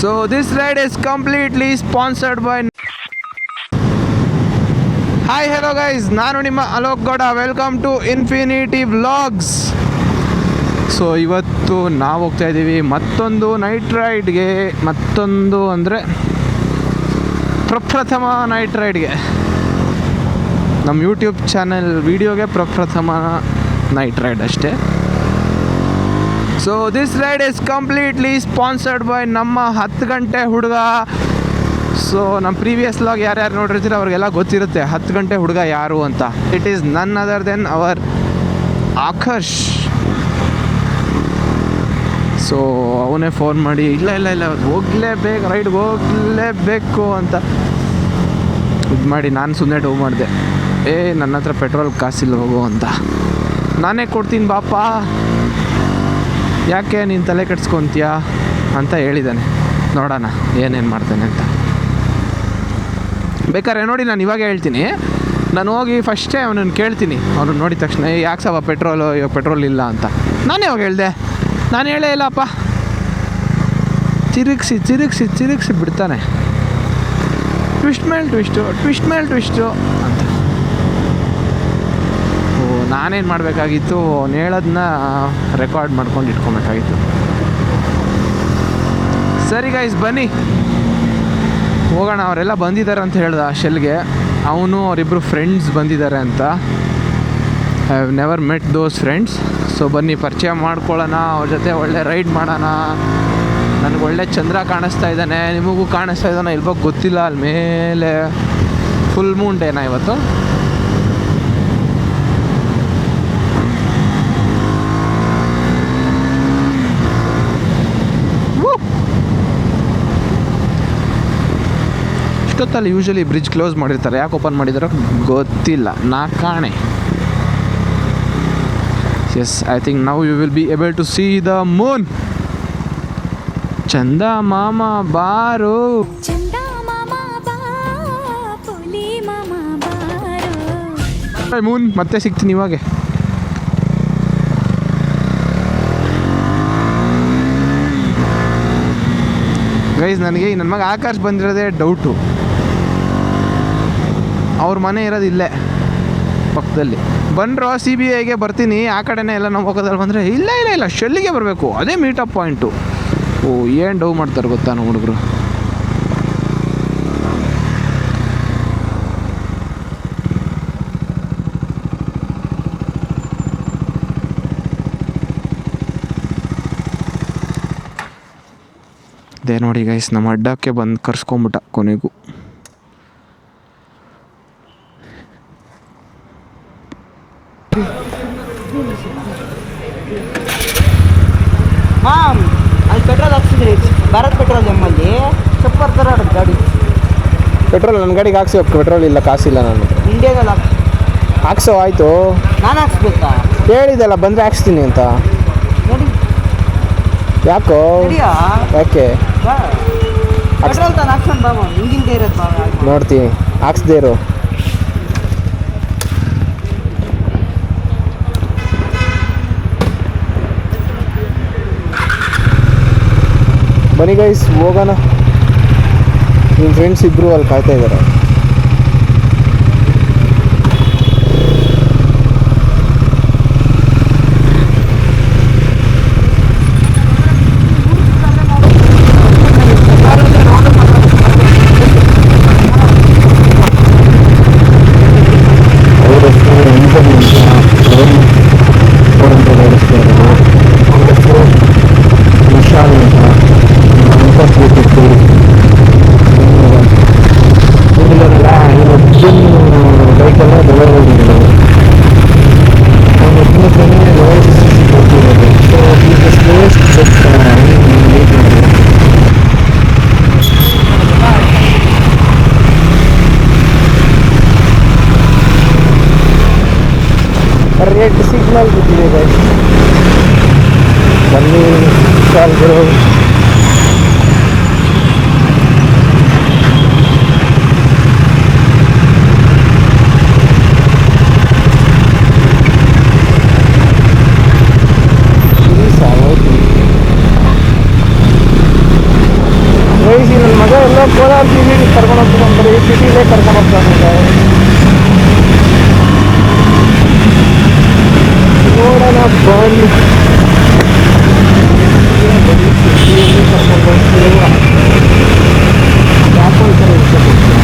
So this ride is completely sponsored by. Hi, hello guys, ನಾನು ನಿಮ್ಮ Alok Gowda. Welcome to infinity vlogs. So ಇವತ್ತು ನಾವು ಹೋಗ್ತಾ ಇದ್ದೀವಿ ಮತ್ತೊಂದು ನೈಟ್ ರೈಡ್ಗೆ, ಮತ್ತೊಂದು ಅಂದರೆ ಪ್ರಪ್ರಥಮ ನೈಟ್ ರೈಡ್ಗೆ. ನಮ್ಮ ಯೂಟ್ಯೂಬ್ ಚಾನೆಲ್ ವೀಡಿಯೋಗೆ ಪ್ರಪ್ರಥಮ ನೈಟ್ ರೈಡ್ ಅಷ್ಟೇ. So this ride is completely sponsored by ನಮ್ಮ 10 ಗಂಟೆ ಹುಡುಗ. ಸೊ ನಮ್ಮ ಪ್ರೀವಿಯಸ್ ಲಾಗ್ ಯಾರ್ಯಾರು ನೋಡಿರ್ತೀರ ಅವ್ರಿಗೆಲ್ಲ ಗೊತ್ತಿರುತ್ತೆ 10 ಗಂಟೆ ಹುಡುಗ ಯಾರು ಅಂತ. It is none other than our Akarsh. So ಅವನೇ ಫೋನ್ ಮಾಡಿ ಇಲ್ಲ ಹೋಗಲೇಬೇಕು, ರೈಡ್ಗೆ ಹೋಗಲೇಬೇಕು ಅಂತ ಇದು ಮಾಡಿ ನಾನು ಸುಮ್ಮನೆ ಡೌ ಮಾಡಿದೆ. ನನ್ನ ಹತ್ರ ಪೆಟ್ರೋಲ್ ಕಾಸಿಲ್ಲ ಹೋಗು ಅಂತ. ನಾನೇ ಕೊಡ್ತೀನಿ ಬಾಪ, ಯಾಕೆ ನೀನು ತಲೆ ಕೆಡ್ಸ್ಕೊತೀಯ ಅಂತ ಹೇಳಿದ್ದಾನೆ. ನೋಡೋಣ ಏನೇನು ಮಾಡ್ತಾನೆ ಅಂತ. ಬೇಕಾದ್ರೆ ನೋಡಿ, ನಾನು ಇವಾಗ ಹೇಳ್ತೀನಿ. ನಾನು ಹೋಗಿ ಫಸ್ಟೇ ಅವನನ್ನು ಕೇಳ್ತೀನಿ. ಅವನು ನೋಡಿದ ತಕ್ಷಣ ಯಾಕೆ ಸವ ಪೆಟ್ರೋಲ್ ಇಲ್ಲ ಅಂತ. ನಾನೇ ಹೋಗಿ ಹೇಳಿದೆ, ನಾನು ಹೇಳೇ ಇಲ್ಲಪ್ಪ. ತಿರುಗಿಸಿ ಬಿಡ್ತಾನೆ. ಟ್ವಿಸ್ಟ್ ಮೇಲೆ ಟ್ವಿಸ್ಟು ಅಂತ. ನಾನೇನು ಮಾಡಬೇಕಾಗಿತ್ತು, ಅವ್ನು ಹೇಳೋದನ್ನ ರೆಕಾರ್ಡ್ ಮಾಡ್ಕೊಂಡು ಇಟ್ಕೊಬೇಕಾಗಿತ್ತು. ಸರಿ ಗೈಸ್, ಬನ್ನಿ ಹೋಗೋಣ. ಅವರೆಲ್ಲ ಬಂದಿದ್ದಾರೆ ಅಂತ ಹೇಳ್ದ ಶೆಲ್ಗೆ. ಅವನು ಅವರಿಬ್ಬರು ಫ್ರೆಂಡ್ಸ್ ಬಂದಿದ್ದಾರೆ ಅಂತ. I have never met those friends. So ಬನ್ನಿ ಪರಿಚಯ ಮಾಡ್ಕೊಳ್ಳೋಣ, ಅವ್ರ ಜೊತೆ ಒಳ್ಳೆ ರೈಡ್ ಮಾಡೋಣ. ನನಗೆ ಒಳ್ಳೆ ಚಂದ್ರ ಕಾಣಿಸ್ತಾ ಇದ್ದಾನೆ, ನಿಮಗೂ ಕಾಣಿಸ್ತಾ ಇದ್ದಾನೆ ಇಲ್ವೋ ಗೊತ್ತಿಲ್ಲ. ಅಲ್ಲಿ ಮೇಲೆ ಫುಲ್ ಮೂನ್ ಡೇನಾ ಇವತ್ತು. ಇಷ್ಟೊತ್ತಲ್ಲಿ ಯೂಶಲಿ ಬ್ರಿಡ್ಜ್ ಕ್ಲೋಸ್ ಮಾಡಿರ್ತಾರೆ, ಯಾಕೆ ಓಪನ್ ಮಾಡಿದಾರೋ ಗೊತ್ತಿಲ್ಲ. ನಾ ಕಾಣೆ. Yes, I think now you will be able to see the moon. ಚಂದ ಮಾಮ ಬಾರು. ಮೂನ್ ಮತ್ತೆ ಸಿಗ್ತೀನಿ ಇವಾಗ. ಗೈಸ್, ನನಗೆ ನನ್ನ ಮಗ ಆಕಾಶ್ ಬಂದಿರೋದೇ ಡೌಟು. ಅವ್ರ ಮನೆ ಇರೋದು ಇಲ್ಲೇ ಪಕ್ಕದಲ್ಲಿ. ಬಂದರು CBIಗೆ ಬರ್ತೀನಿ, ಆ ಕಡೆನೇ ಎಲ್ಲ ನಾವು ಹೋಗೋದಲ್ಲಿ ಬಂದರೆ ಇಲ್ಲ ಶೆಲ್ಲಿಗೆ ಬರಬೇಕು, ಅದೇ ಮೀಟಪ್ ಪಾಯಿಂಟು. ಏನು ಡೌ ಮಾಡ್ತಾರೆ ಗೊತ್ತಾ ನಮ್ಮ ಹುಡುಗರು. ಅದೇ ನೋಡಿ ಗೈಸ್, ನಮ್ಮ ಅಡ್ಡಕ್ಕೆ ಬಂದು ಕರ್ಸ್ಕೊಂಬಿಟ್ಟ ಕೊನೆಗೂ. ಅಲ್ಲಿ ಪೆಟ್ರೋಲ್ ಹಾಕ್ಸಿದ್ರಿ ಭಾರತ್ ಪೆಟ್ರೋಲ್ ಎಮ್ಮಲ್ಲಿ ಸೂಪರ್ ಥರ ಗಾಡಿ. ಪೆಟ್ರೋಲ್ ನನ್ನ ಗಾಡಿಗೆ ಹಾಕ್ಸಿ. ಪೆಟ್ರೋಲ್ ಇಲ್ಲ, ಕಾಸಿಲ್ಲ ನಾನು. ಇಂಡಿಯಾದಲ್ಲಿ ಹಾಕ್ಸೋ. ಆಯಿತು, ನಾನು ಹಾಕ್ಸ್ಬೇಕಾ? ಹೇಳಿದೆಲ್ಲ ಬಂದರೆ ಹಾಕ್ಸ್ತೀನಿ ಅಂತ. ನೋಡಿ ಯಾಕೋ ಯಾಕೆ ಪೆಟ್ರೋಲ್ ತಾನು ಹಾಕ್ಸ್ಕೊಂಡು ಬಾಮ, ಹಿಂಗಿಂದ ಇರೋದು ಬಾ. ನೋಡ್ತೀನಿ, ಹಾಕ್ಸ್ದೇ ಇರು. ಬನ್ನಿ ಗೈಸ್, ಹೋಗೋಣ. ನಿಮ್ಮ ಫ್ರೆಂಡ್ಸ್ ಇಬ್ಬರು ಅಲ್ಲಿ ಕಾಯ್ತಾ ಇದ್ದಾರೆ. ರೆಡ್ ಸಿಗ್ನಲ್ ಬಿಟ್ಟಿದೆ ಗೈಸ್. ಬನ್ನಿ ಶಾಲ್ಗಳು. ಗೈಸ್ ನನ್ನ ಮಗ ಎಲ್ಲ ಕೋಲಾರ ಸಿಟಿ ಕರ್ಕೊಂಡು ಹೋಗ್ತಾರೆ, ಈ ಸಿಟಿಲೇ ಕರ್ಕೊಂಡು ಹೋಗ್ತಾನೆ. ನೋಡೋಣ ಬನ್ನಿ ಸಿಟಿಯಲ್ಲಿ ಕರ್ಕೊಂಡು ಹೋಗ್ತೀವ. ಯಾಕೋ ಈ ಥರ ಇಷ್ಟಪಡ್ತೀವಿ.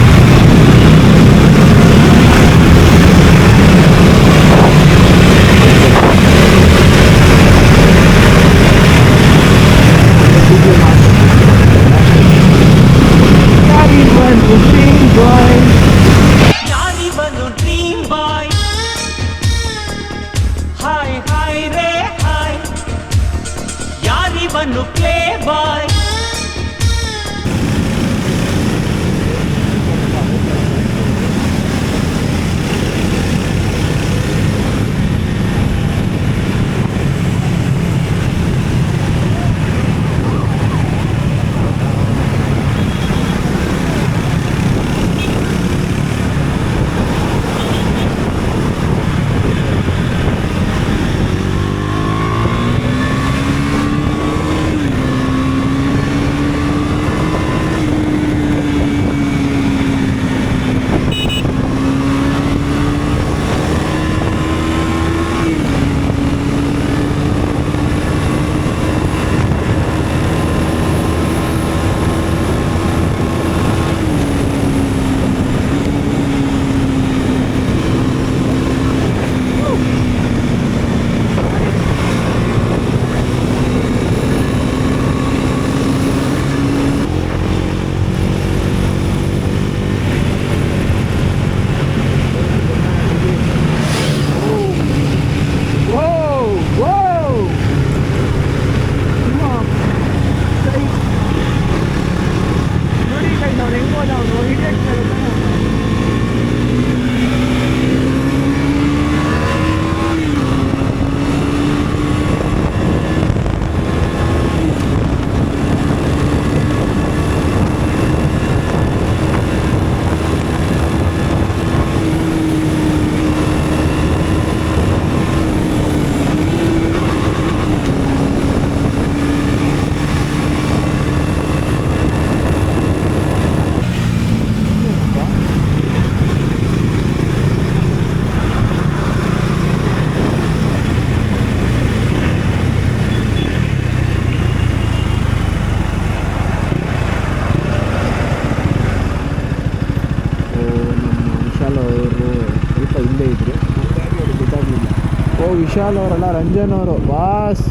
ವಿಶಾಲ್ ಅವರಲ್ಲ, ರಂಜನ್ ಅವರು ಬಾಸ್.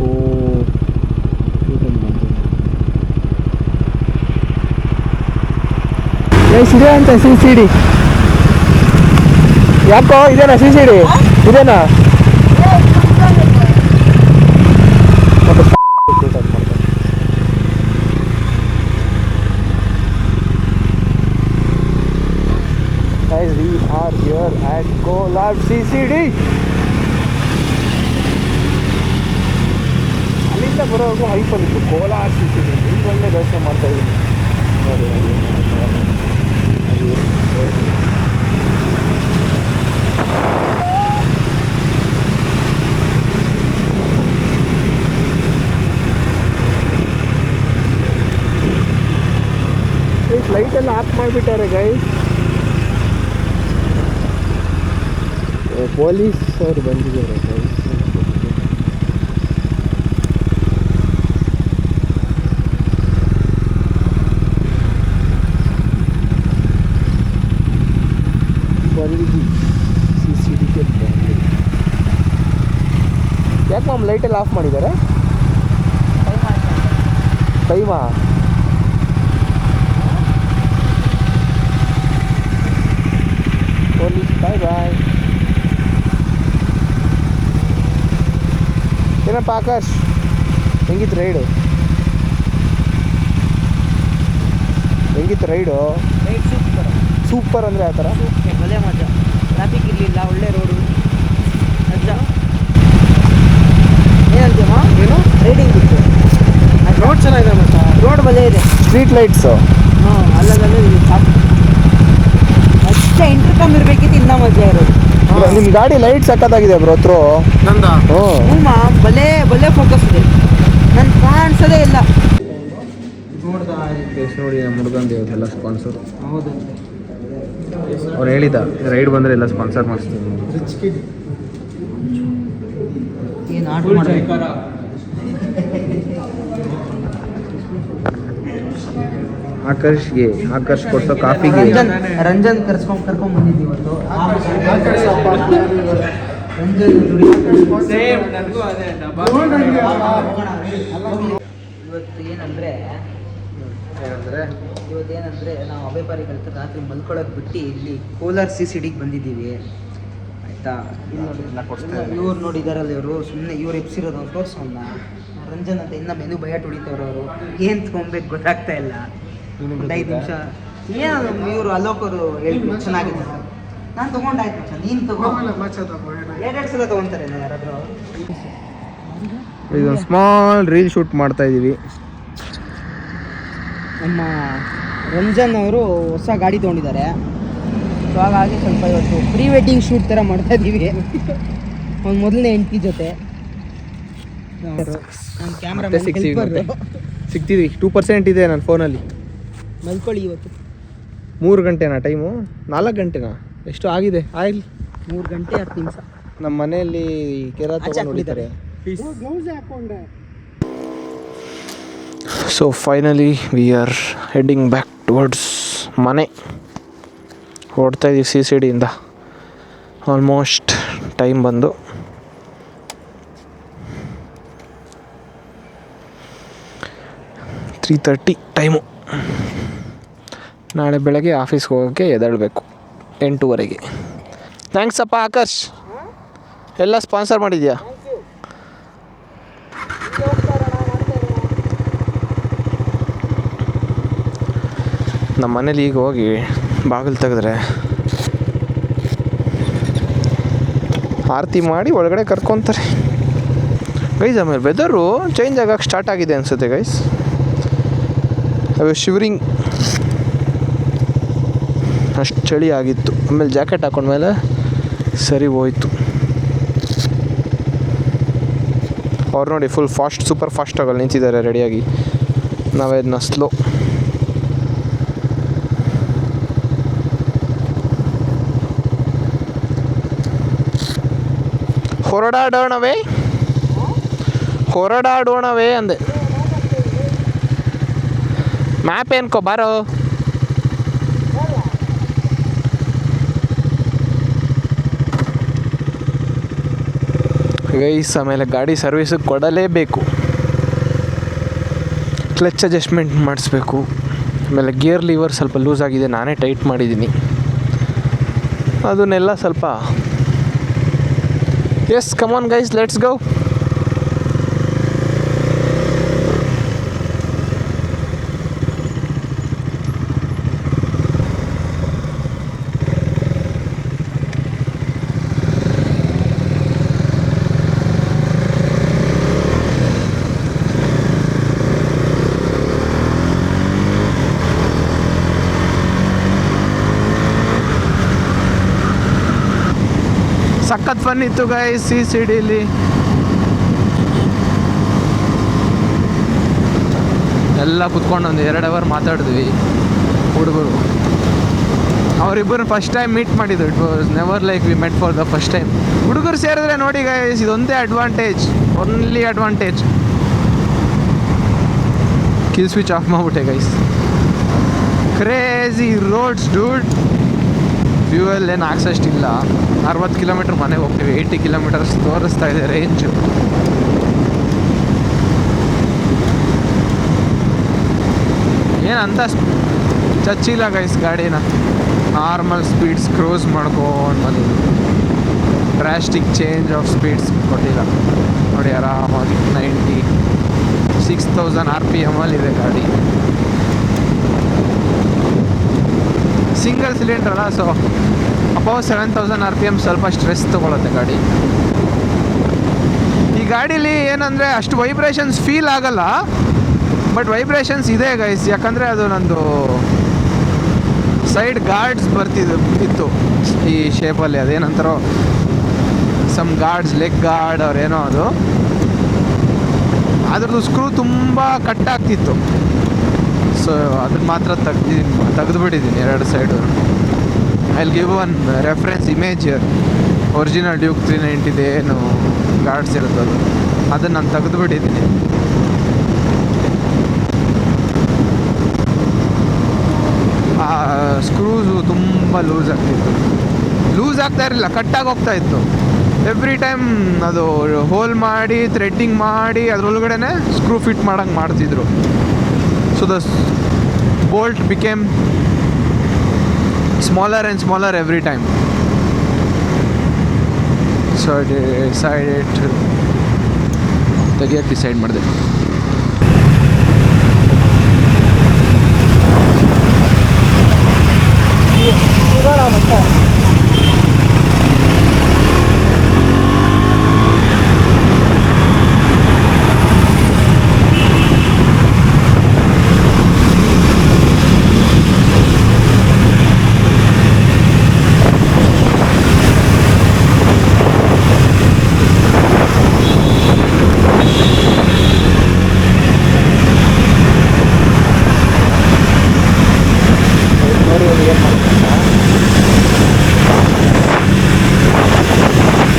ಓ ಇದೆ ಅಂತ CCD. ಯಾಕೋ ಇದೇನಾ CCD? ಇದೇನಾ Guys, we are here at Kolar CCD. ಅಲ್ಲಿಂದ ಬರೋವರೆಗೂ ಹೈಪಲ್ಲಿತ್ತು ಕೋಲಾರ CCD. ಈಗ ಒಳ್ಳೆ ದರ್ಶನ ಮಾಡ್ತಾ ಇದ್ದೀನಿ ನೋಡಿ. ಲೈಟೆಲ್ಲ ಆಫ್ ಮಾಡಿಬಿಟ್ಟಾರೆ ಗೈಸ್. ಪೊಲೀಸ್ ಅವರು ಬಂದಿದ್ದಾರೆ ಗೈಸ್. CCDಗೆ ಬಂದಿದೆ. ಯಾಕೆ ಮ್ಯಾಮ್ ಲೈಟೆಲ್ಲ ಆಫ್ ಮಾಡಿದ್ದಾರೆ? ಟೈಮಾ? ಪೊಲೀಸ್ ಬಾಯ್ ಬಾಯ್. ಏನಪ್ಪ ಆಕಾಶ್, ಹೆಂಗಿತ್ತು ರೈಡು? ಹೆಂಗಿತ್ತು ರೈಡು? ಸೂಪರ್ ಅಂದರೆ ಆ ಥರ ಒಳ್ಳೆ ಮಜಾ. ಟ್ರಾಫಿಕ್ ಇರಲಿಲ್ಲ, ಒಳ್ಳೆ ರೋಡು ಮಜಾ. ಏನಂತೀಮ್ಮ? ಏನು ರೈಡಿಂಗ್ ಇತ್ತು. ರೋಡ್ ಚೆನ್ನಾಗಿದೆ ಮತ್ತೆ, ರೋಡ್ ಬಲೆ ಇದೆ, ಸ್ಟ್ರೀಟ್ ಲೈಟ್ಸು. ಹಾಂ, ಅಲ್ಲದಲ್ಲೇ ಸಾಕು. ಅಷ್ಟೇ ಇಂಟರ್ಕಮ್ ಇರಬೇಕಿತ್ತು, ಇನ್ನೂ ಮಜಾ ಇರೋದು. ನಿಮ್ಮ ಗಾಡಿ ಲೈಟ್ ಸಕ್ಕತ್ತಾಗಿದೆ ಬ್ರೋ. ಹತ್ರ ನಂದ? ಹ್ಞೂ, ಬಲೆ ಬಲೆ ಫೋಕಸ್ ಇದೆ, ನನ್ಗೆ ಕಾಣಿಸೋದೇ ಇಲ್ಲ. ನೋಡಿ ನಮ್ಮ ಹುಡುಗಂದು ಎಲ್ಲ ಸ್ಪಾನ್ಸರ್. ಹೌದು, ಅವ್ನು ಹೇಳಿದ ರೈಡ್ ಬಂದರೆ ಎಲ್ಲ ಸ್ಪಾನ್ಸರ್ ಮಾಡಿಸ್ತೀನಿ. ಏನು ಆರ್ಡ್ರ್ ಮಾಡಬೇಕು? ಆಕರ್ಷ್ ಕೊಡ್ಸೋ ಕಾಫಿಗೆ ರಂಜನ್ ಕರ್ಕೊಂಡ್ ಬಂದಿದ್ದೀವಿ ಇವತ್ತು. ರಂಜನ್ ಇವತ್ತು ಏನಂದ್ರೆ ನಾವು ಅಭಯಪಾರಿ ಕಲಿತ ರಾತ್ರಿ ಮಲ್ಕೊಳಕ್ಕೆ ಬಿಟ್ಟು ಇಲ್ಲಿ ಕೋಲಾರ CCDಗೆ ಬಂದಿದ್ದೀವಿ ಆಯ್ತಾ. ಇವ್ರು ನೋಡಿದಾರಲ್ಲ, ಇವರು ಸುಮ್ಮನೆ ಇವ್ರು ಎಪ್ಸಿರೋದು ಅವ್ರು ತೋರಿಸೋಣ. ರಂಜನ್ ಅಂತ ಇನ್ನ ಮೆನು ಬಯಟ್ ಹೊಡಿತವ್ರು. ಅವರು ಏನು ತೊಗೊಬೇಕು ಗೊತ್ತಾಗ್ತಾ ಇಲ್ಲ. ಒಂದು 5 ನಿಮಿಷ ಏನು ಇವರು ಅಲೋಕರು ಹೇಳ್ಬಿಟ್ಟು ಚೆನ್ನಾಗಿದೆ. ನಾನು ತೊಗೊಂಡಾಯ್ತು ಮಚ್ಚ, ನೀನು ತಗೋ. 2 ಸಲ ತೊಗೊತಾರೆ ಯಾರಾದರೂ. ಇದೊಂದು ಸ್ಮಾಲ್ ರೀಲ್ ಶೂಟ್ ಮಾಡ್ತಾ ಇದ್ದೀವಿ. ನಮ್ಮ ರಂಜನ್ ಅವರು ಹೊಸ ಗಾಡಿ ತೊಗೊಂಡಿದ್ದಾರೆ. ಸೊ ಹಾಗಾಗಿ ಸ್ವಲ್ಪ ಇವತ್ತು ಪ್ರೀ ವೆಡ್ಡಿಂಗ್ ಶೂಟ್ ಥರ ಮಾಡ್ತಾ ಇದ್ದೀವಿ ಒಂದು ಮೊದಲನೇ ಹೆಂಡತಿ ಜೊತೆ. ನನ್ನ ಕ್ಯಾಮ್ರಾ ಸಿಗ್ತೀವಿ. 2% ಇದೆ ನನ್ನ ಫೋನಲ್ಲಿ. ಮಲ್ಕೊಳ್ಳಿ ಇವತ್ತು. 3 ಗಂಟೆನಾ ಟೈಮು? 4 ಗಂಟೆನಾ? ಎಷ್ಟು ಆಗಿದೆ? ಆಯಿಲ್ 3 ಗಂಟೆ 10 ನಿಮಿಷ. ನಮ್ಮ ಮನೆಯಲ್ಲಿ ಕೆರ ತಗೊಂಡು ಹೊಡಿತಾರೆ. So finally we are heading back towards ಮನೆ. ಹೊಡ್ತಾ ಇದ್ದೀವಿ CCDಯಿಂದ. ಆಲ್ಮೋಸ್ಟ್ ಟೈಮ್ ಬಂದು 3:30 ಟೈಮು. ನಾಳೆ ಬೆಳಗ್ಗೆ ಆಫೀಸ್ಗೆ ಹೋಗೋಕ್ಕೆ ಎದ್ದೇಳಬೇಕು 8:30ಗೆ. ಥ್ಯಾಂಕ್ಸ್ ಅಪ್ಪ ಆಕರ್ಷ್, ಎಲ್ಲ ಸ್ಪಾನ್ಸರ್ ಮಾಡಿದ್ಯಾ. ನಮ್ಮ ಮನೇಲಿ ಈಗ ಹೋಗಿ ಬಾಗಿಲು ತೆಗೆದ್ರೆ ಆರತಿ ಮಾಡಿ ಒಳಗಡೆ ಕರ್ಕೊತಾರೆ ಗೈಸ್. ಆಮೇಲೆ ವೆದರು ಚೇಂಜ್ ಆಗೋಕ್ಕೆ ಸ್ಟಾರ್ಟ್ ಆಗಿದೆ ಅನಿಸುತ್ತೆ ಗೈಸ್. ಶಿವರಿಂಗ್ ಅಷ್ಟು ಚಳಿ ಆಗಿತ್ತು. ಆಮೇಲೆ ಜಾಕೆಟ್ ಹಾಕೊಂಡ್ಮೇಲೆ ಸರಿ ಹೋಯ್ತು. ಅವ್ರು ನೋಡಿ ಫುಲ್ ಫಾಸ್ಟ್, ಸೂಪರ್ ಫಾಸ್ಟ್ ಆಗಲ್ಲಿ ನಿಂತಿದ್ದಾರೆ ರೆಡಿಯಾಗಿ. ನಾವೇ ಇದನ್ನ ಸ್ಲೋ. ಹೊರಡಾಡೋಣವೇ ಅಂದೆ. ಮ್ಯಾಪ್ ಏನ್ಕೋ ಬಾರೋ. ಗೈಸ್ ಆಮೇಲೆ ಗಾಡಿ ಸರ್ವಿಸಿಗೆ ಕೊಡಲೇಬೇಕು. ಕ್ಲಚ್ ಅಡ್ಜಸ್ಟ್ಮೆಂಟ್ ಮಾಡಿಸ್ಬೇಕು. ಆಮೇಲೆ ಗಿಯರ್ ಲಿವರ್ ಸ್ವಲ್ಪ ಲೂಸ್ ಆಗಿದೆ, ನಾನೇ ಟೈಟ್ ಮಾಡಿದ್ದೀನಿ. ಅದನ್ನೆಲ್ಲ ಸ್ವಲ್ಪ yes come on guys, let's go. ಸಖತ್ ಫನ್ ಇತ್ತು ಗೈಸ್ CCDಲಿ. ಎಲ್ಲ ಕುತ್ಕೊಂಡು ಒಂದು 2 ಅವರ್ ಮಾತಾಡಿದ್ವಿ ಹುಡುಗರು. ಅವರಿಬ್ಬರು ಫಸ್ಟ್ ಟೈಮ್ ಮೀಟ್ ಮಾಡಿದ್ದು. It was never like we met for the first time. ಹುಡುಗರು ಸೇರಿದ್ರೆ ನೋಡಿ ಗೈಸ್, ಇದೊಂದೇ advantage, only advantage. Kill switch off ಮಾಡಿಬಿಟ್ಟೆ guys. Crazy roads dude. Fuel ಏನು ಹಾಕ್ಸೋಷ್ಟಿಲ್ಲ. 60 ಕಿಲೋಮೀಟ್ರ್ ಮನೆಗೆ ಹೋಗ್ತೀವಿ, 80 ಕಿಲೋಮೀಟರ್ಸ್ ತೋರಿಸ್ತಾ ಇದೆ ರೇಂಜು. ಏನಂತ ಚಚ್ಚಿಲ್ಲ ಗೈಸ್ ಗಾಡಿನ. ನಾರ್ಮಲ್ ಸ್ಪೀಡ್ಸ್ ಕ್ರೂಸ್ ಮಾಡ್ಕೊಂಡು ಬಂದಿದ್ದು. ಡ್ರಾಸ್ಟಿಕ್ ಚೇಂಜ್ ಆಫ್ ಸ್ಪೀಡ್ಸ್ ಕೊಟ್ಟಿಲ್ಲ ನೋಡಿ. ಆರಾಮಾಗಿ 96,000 RPM ಇದೆ ಗಾಡಿ. ಸಿಂಗಲ್ ಸಿಲಿಂಡ್ರ್ ಅಲ್ಲ, ಸೊ ಅಬೌವ್ 7,000 RPM. ಸ್ವಲ್ಪ ಸ್ಟ್ರೆಸ್ ತೊಗೊಳುತ್ತೆ ಗಾಡಿ. ಈ ಗಾಡೀಲಿ ಏನಂದರೆ ಅಷ್ಟು ವೈಬ್ರೇಷನ್ಸ್ ಫೀಲ್ ಆಗಲ್ಲ, ಬಟ್ ವೈಬ್ರೇಷನ್ಸ್ ಇದೆ ಗೈಸ್. ಯಾಕಂದರೆ ಅದು ನಂದು ಸೈಡ್ ಗಾರ್ಡ್ಸ್ ಇತ್ತು ಈ ಶೇಪಲ್ಲಿ. ಅದೇನಂತಾರೋ ಸಮ್ ಗಾರ್ಡ್ಸ್, ಲೆಗ್ ಗಾರ್ಡ್ ಅವ್ರೇನೋ, ಅದ್ರದ್ದು ಸ್ಕ್ರೂ ತುಂಬ ಕಟ್ಟಾಗ್ತಿತ್ತು. ಸೊ ಅದನ್ನ ಮಾತ್ರ ತೆಗೆದುಬಿಟ್ಟಿದ್ದೀನಿ ಎರಡು side. I will give one reference image. Original Duke 390 ಏನು ಗಾರ್ಡ್ಸ್ ಇರುತ್ತದು ಅದನ್ನು ನಾನು ತೆಗೆದುಬಿಟ್ಟಿದ್ದೀನಿ. ಆ ಸ್ಕ್ರೂಸು ತುಂಬ ಲೂಸ್ ಆಗ್ತಾ ಇರಲಿಲ್ಲ, ಕಟ್ಟಾಗಿ ಹೋಗ್ತಾ ಇತ್ತು. ಎವ್ರಿ ಟೈಮ್ ಅದು ಹೋಲ್ ಮಾಡಿ ಥ್ರೆಡ್ಡಿಂಗ್ ಮಾಡಿ ಅದರೊಳಗಡೆ ಸ್ಕ್ರೂ ಫಿಟ್ ಮಾಡೋಂಗೆ ಮಾಡ್ತಿದ್ರು. So the bolt became smaller and smaller every time. So ತೆಗಿಯೋಕ್ಕೆ ಡಿಸೈಡ್ ಮಾಡಿದೆ.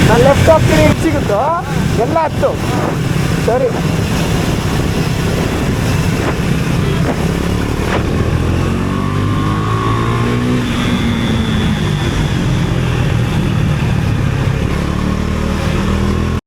ನಾನು ಲೆಫ್ಟ್ ಹೋಗ್ತೀನಿ, ಸಿಗುತ್ತೋ ಎಲ್ಲ ಹತ್ತು. ಸರಿ.